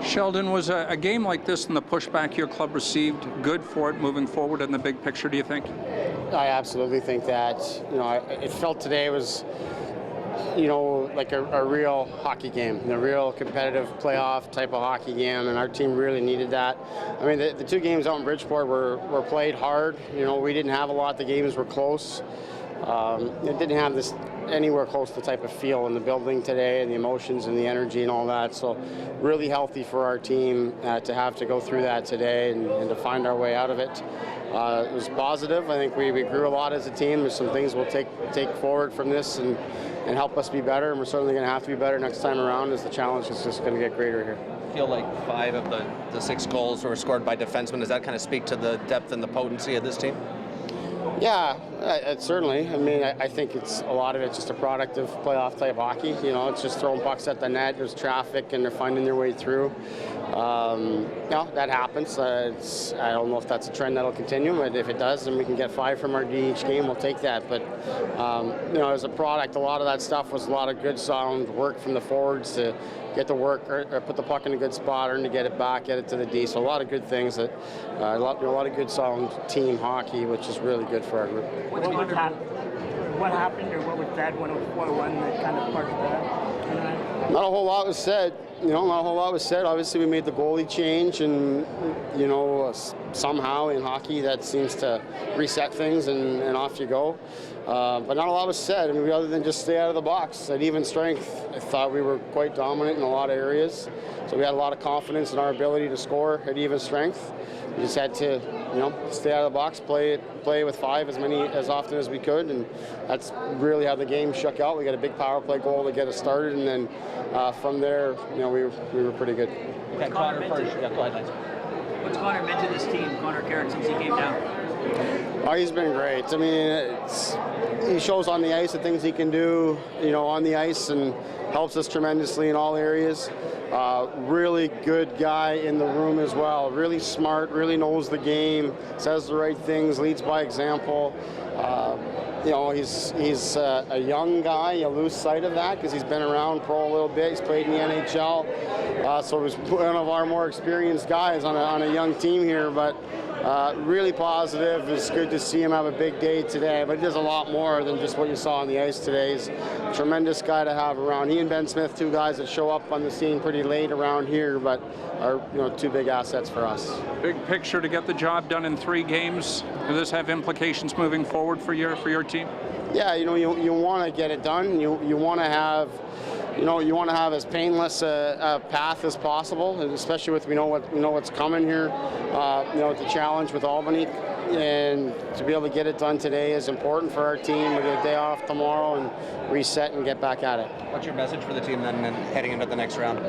Sheldon, was a game like this and the pushback your club received good for it moving forward in the big picture, do you think? I absolutely think that. It felt today was, like a real hockey game, a real competitive playoff type of hockey game, and our team really needed that. I mean, the two games out in Bridgeport were played hard. We didn't have a lot. The games were close. It didn't have this anywhere close to the type of feel in the building today, and the emotions and the energy and all that. So really healthy for our team to have to go through that today and to find our way out of it. It was positive. I think we grew a lot as a team. There's some things we'll take forward from this and help us be better, and we're certainly going to have to be better next time around, as the challenge is just going to get greater here. I feel like 5 of the 6 goals were scored by defensemen. Does that kind of speak to the depth and the potency of this team? Yeah, certainly. I mean, I think a lot of it's just a product of playoff type hockey. It's just throwing pucks at the net. There's traffic, and they're finding their way through. That happens. I don't know if that's a trend that'll continue, but if it does, and we can get 5 from our D each game, we'll take that. But as a product, a lot of that stuff was a lot of good sound work from the forwards to get the work or put the puck in a good spot, or to get it back, get it to the D. So a lot of good things, that a lot of good sound team hockey, which is really good for our group. What happened, or what was that when it was 4-1 that kind of sparked that? Not a whole lot was said. Not a whole lot was said. Obviously, we made the goalie change, and somehow in hockey that seems to reset things, and off you go. But not a lot was said. I mean, other than just stay out of the box. At even strength, I thought we were quite dominant in a lot of areas. So we had a lot of confidence in our ability to score at even strength. We just had to, stay out of the box, play with 5 as often as we could, and that's really how the game shook out. We got a big power play goal to get us started, and then from there, we were pretty good. Okay, Connor first. Yeah, go ahead. What's Connor meant to this team, Connor Carrick, since he came down? Oh, he's been great. I mean, he shows on the ice the things he can do, on the ice, and helps us tremendously in all areas. Really good guy in the room as well. Really smart, really knows the game, says the right things, leads by example. He's a young guy. You lose sight of that because he's been around pro a little bit. He's played in the NHL. So he's one of our more experienced guys on a young team here, but really positive. It's good to see him have a big day today, but he does a lot more than just what you saw on the ice today. He's a tremendous guy to have around. He and Ben Smith, 2 guys that show up on the scene pretty late around here, but are 2 big assets for us. Big picture to get the job done in 3 games. Does this have implications moving forward for your team? Yeah, you want to get it done. You want to have. You want to have as painless a path as possible, and especially with we know what's coming here. The challenge with Albany, and to be able to get it done today is important for our team. We get a day off tomorrow and reset and get back at it. What's your message for the team then, heading into the next round?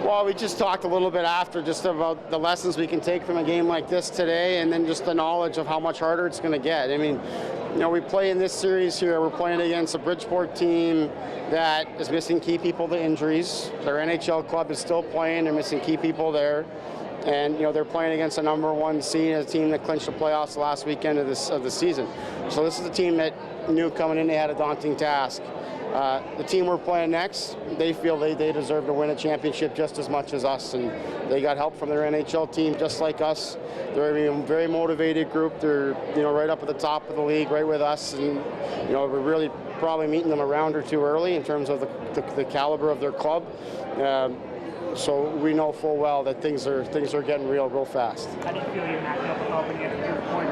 Well, we just talked a little bit after just about the lessons we can take from a game like this today, and then just the knowledge of how much harder it's going to get. I mean, we play in this series here. We're playing against a Bridgeport team that is missing key people to injuries. Their NHL club is still playing. They're missing key people there. And, they're playing against a #1 seed, a team that clinched the playoffs last weekend of the season. So this is a team that knew coming in they had a daunting task. The team we're playing next, they feel they deserve to win a championship just as much as us, and they got help from their NHL team just like us. They're a very motivated group. They're right up at the top of the league, right with us, and we're really probably meeting them a round or 2 early in terms of the caliber of their club. So we know full well that things are getting real fast. How do you feel you're matching up with Albany at your point?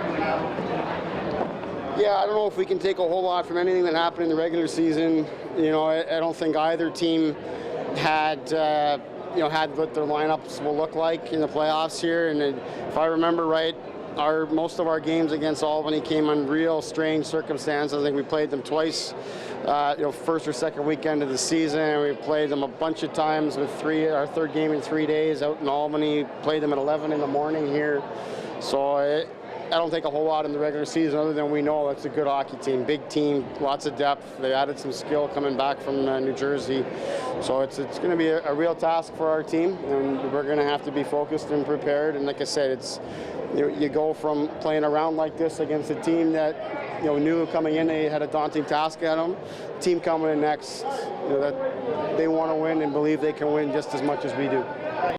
Yeah, I don't know if we can take a whole lot from anything that happened in the regular season. I don't think either team had what their lineups will look like in the playoffs here. And if I remember right, most of our games against Albany came on real strange circumstances. I think we played them twice, first or second weekend of the season. We played them a bunch of times with our 3rd game in 3 days out in Albany. Played them at 11 in the morning here. So I don't think a whole lot in the regular season, other than we know it's a good hockey team, big team, lots of depth. They added some skill coming back from New Jersey. So it's going to be a real task for our team, and we're going to have to be focused and prepared. And like I said, you go from playing around like this against a team that knew coming in they had a daunting task at them. Team coming in next, that they want to win and believe they can win just as much as we do.